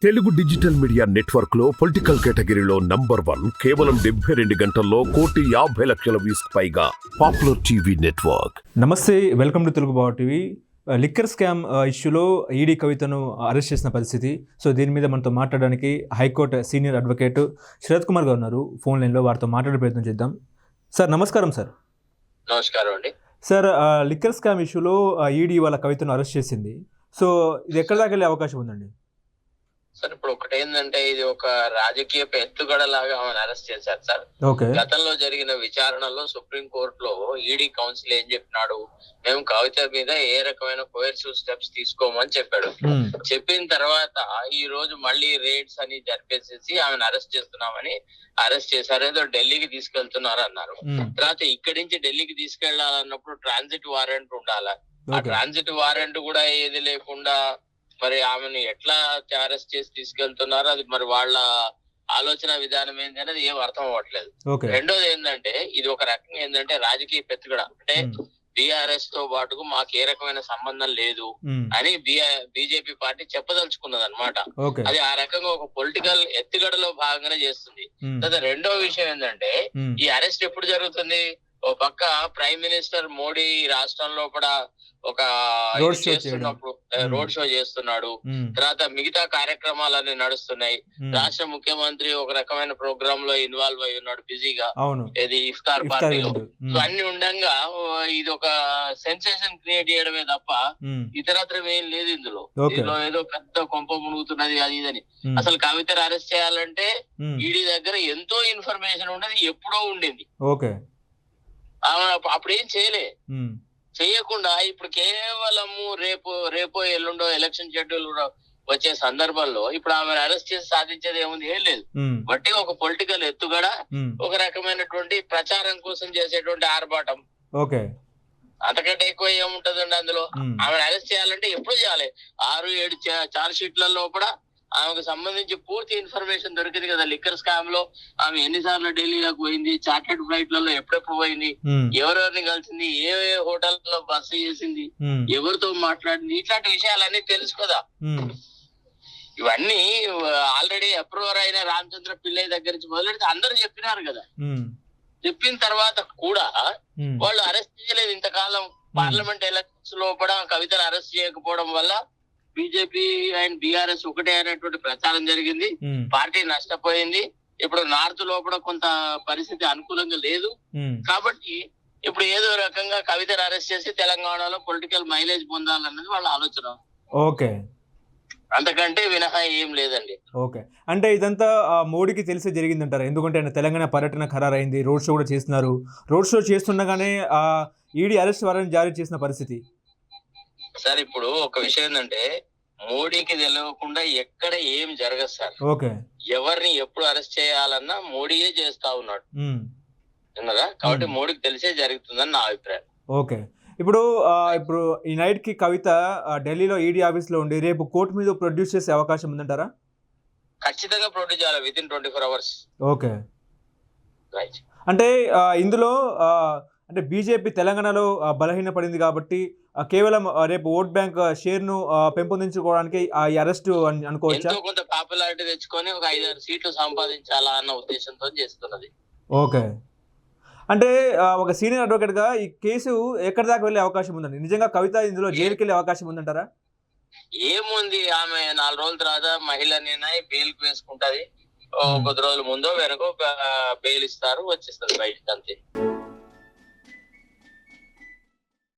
Telugu digital media network లో political కేటగిరీలో #1 కేవలం 72 గంటల్లో 1,50,00,000 వ్యూస్ పైగా పాపులర్ టీవీ నెట్వర్క్. నమస్తే, welcome to Telugu Bava TV. Liquor scam ఇష్యూలో ఈడీ కవితను అరెస్ట్ చేసిన పరిస్థితి. సో దీని మీద మనతో మాట్లాడడానికి high court senior advocate Sharath Kumar గారు ఉన్నారు ఫోన్ లైన్లో. వారితో మాట్లాడే ప్రయత్నం చేద్దాం. సార్ నమస్కారం. సార్ నమస్కారం అండి. సార్, లిక్కర్ స్కామ్ ఇష్యూలో ఈడీ వాళ్ళ కవితను అరెస్ట్ చేసింది. సో ఇది ఎక్కడి దాకా వెళ్ళే అవకాశం ఉందండి? సార్ ఇప్పుడు ఒకటి ఏంటంటే, ఇది ఒక రాజకీయ ఎత్తుగడ లాగా ఆమెను అరెస్ట్ చేశారు సార్. ఓకే. గతంలో జరిగిన విచారణలో సుప్రీం కోర్టులో ఈడీ కౌన్సిల్ ఏం చెప్పినాడు, మేము కవిత మీద ఏ రకమైన కోయర్సివ్ స్టెప్స్ తీసుకోమని చెప్పాడు. చెప్పిన తర్వాత ఈ రోజు మళ్ళీ రేడ్స్ అని జరిపేసేసి ఆమెను అరెస్ట్ చేస్తున్నామని అరెస్ట్ చేశారు. ఏదో ఢిల్లీకి తీసుకెళ్తున్నారు అన్నారు. తర్వాత ఇక్కడి నుంచి ఢిల్లీకి తీసుకెళ్లాలన్నప్పుడు ట్రాన్సిట్ వారెంట్ ఉండాలి. ఆ ట్రాన్సిట్ వారెంట్ కూడా ఏది లేకుండా మరి ఆమెను ఎట్లా అరెస్ట్ చేసి తీసుకెళ్తున్నారు, అది మరి వాళ్ళ ఆలోచన విధానం ఏంటి అనేది ఏం అర్థం అవ్వట్లేదు. రెండోది ఏంటంటే, ఇది ఒక రకంగా ఏంటంటే రాజకీయ పెట్టుగడ. అంటే బీఆర్ఎస్ తో పాటుకు మాకు ఏ రకమైన సంబంధం లేదు అని బీజేపీ పార్టీ చెప్పదలుచుకున్నది అనమాట. అది ఆ రకంగా ఒక పొలిటికల్ ఎత్తుగడలో భాగంగానే చేస్తుంది. తర్వాత రెండో విషయం ఏంటంటే, ఈ అరెస్ట్ ఎప్పుడు జరుగుతుంది? ఓ పక్క ప్రైమ్ మినిస్టర్ మోడీ రాష్ట్రంలో కూడా ఒక చేస్తున్నప్పుడు రోడ్ షో చేస్తున్నాడు. తర్వాత మిగతా కార్యక్రమాలన్నీ నడుస్తున్నాయి. రాష్ట్ర ముఖ్యమంత్రి ఒక రకమైన ప్రోగ్రామ్ లో ఇన్వాల్వ్ అయి ఉన్నాడు బిజీగా, ఇది ఇఫ్తార్ పార్టీలో. అన్ని ఉండగా ఇది ఒక సెన్సేషన్ క్రియేట్ చేయడమే తప్ప ఇతరత్రం ఏం లేదు ఇందులో. దీనిలో ఏదో పెద్ద కొంప మునుగుతున్నది అది ఇదని. అసలు కవితను అరెస్ట్ చేయాలంటే ఈడీ దగ్గర ఎంతో ఇన్ఫర్మేషన్ ఉండేది, ఎప్పుడో ఉండింది. అప్పుడేం చేయకుండా ఇప్పుడు కేవలము రేపో ఎల్లుండో ఎలక్షన్ షెడ్యూల్ వచ్చే సందర్భంలో ఇప్పుడు ఆమెను అరెస్ట్ చేసి సాధించేది ఏముంది? ఏం లేదు. బట్టి ఒక పొలిటికల్ ఎత్తుగడ, ఒక రకమైనటువంటి ప్రచారం కోసం చేసేటువంటి ఆర్భాటం. అంతకంటే ఎక్కువ ఏముంటదండి అందులో? ఆమెను అరెస్ట్ చేయాలంటే ఎప్పుడు చేయాలి? 6-7 చార్జ్ షీట్లలో కూడా ఆమెకు సంబంధించి పూర్తి ఇన్ఫర్మేషన్ దొరికింది కదా. లిక్కర్ స్కామ్ లో ఆమె ఎన్నిసార్లు ఢిల్లీలోకి పోయింది, చార్టెడ్ ఫ్లైట్లలో ఎప్పుడెప్పుడు పోయింది, ఎవరెవరిని కలిసింది, ఏ హోటల్లో బస చేసింది, ఎవరితో మాట్లాడింది, ఇట్లాంటి విషయాలన్నీ తెలుసు కదా. ఇవన్నీ ఆల్రెడీ అప్రూవర్ అయిన రామచంద్ర పిల్లయ్య దగ్గర నుంచి మొదలెడితే అందరూ చెప్పినారు కదా. చెప్పిన తర్వాత కూడా వాళ్ళు అరెస్ట్ చేయలేదు ఇంతకాలం. పార్లమెంట్ ఎలక్షన్స్ లో కూడా కవితను అరెస్ట్ చేయకపోవడం వల్ల బీజేపీ అండ్ బీఆర్ఎస్ ఒకటే అనేటువంటి ప్రచారం జరిగింది. పార్టీ నష్టపోయింది. ఇప్పుడు నార్త్ లో కూడా కొంత పరిస్థితి అనుకూలంగా లేదు. కాబట్టి ఇప్పుడు ఏదో రకంగా కవితను అరెస్ట్ చేసి తెలంగాణలో పొలిటికల్ మైలేజ్ పొందాలన్నది వాళ్ళ ఆలోచన. ఓకే, అంతకంటే మినహా ఏం లేదండి. ఓకే, అంటే ఇదంతా మోడీకి తెలిసే జరిగిందంటారు. ఎందుకంటే ఆయన తెలంగాణ పర్యటన ఖరారైంది, రోడ్ షో కూడా చేస్తున్నారు. రోడ్ షో చేస్తుండగానే ఈడీ అరెస్ట్ వారెంట్ జారీ చేసిన పరిస్థితి. సార్ ఇప్పుడు ఒక విషయం ఏంటంటే, మోడీకి తెలియకుండా ఎక్కడ ఏం జరగదు సార్. ఎవరిని ఎప్పుడు అరెస్ట్ చేయాలన్నా మోడీయే చేస్తా ఉన్నాడు కదా. కాబట్టి మోడీకి తెలిసే జరుగుతుందని నా అభిప్రాయం. ఓకే, ఇప్పుడు ఈ నైట్ కి కవిత ఢిల్లీలో ఈడీ ఆఫీస్ లో ఉండి రేపు కోర్టు మీద ప్రొడ్యూస్ చేసే అవకాశం ఉందంటారా? ఖచ్చితంగా ప్రొడ్యూస్ చేయాలి వితిన్ 24 hours. Okay, right. అంటే ఇందులో అంటే బీజేపీ తెలంగాణలో బలహీనపడింది కాబట్టి కేవలం రేపు ఓట్ బ్యాంక్ షేర్ ను పెంపొందించుకోవడానికి ఈ అరెస్ట్ అనుకోవచ్చా? ఎంతో కొంత పాపులారిటీ తెచ్చుకొని ఒక 5-6 సీట్లు సంపాదించాలా అన్న ఉద్దేశంతో చేస్తున్నది. ఓకే, అంటే ఒక సీనియర్ అడ్వకేట్ గా ఈ కేసు ఎక్కడి దాకా వెళ్ళే అవకాశం ఉందండి? నిజంగా కవిత ఇందులో జైలుకి వెళ్ళే అవకాశం ఉందంటారా? ఏముంది, ఆమె 4 రోజుల తర్వాత మహిళని బెయిల్ వేసుకుంటది. కొద్ది రోజుల ముందో వెనక బెయిల్ ఇస్తారు, వచ్చేస్తుంది బయటకు, అంతే.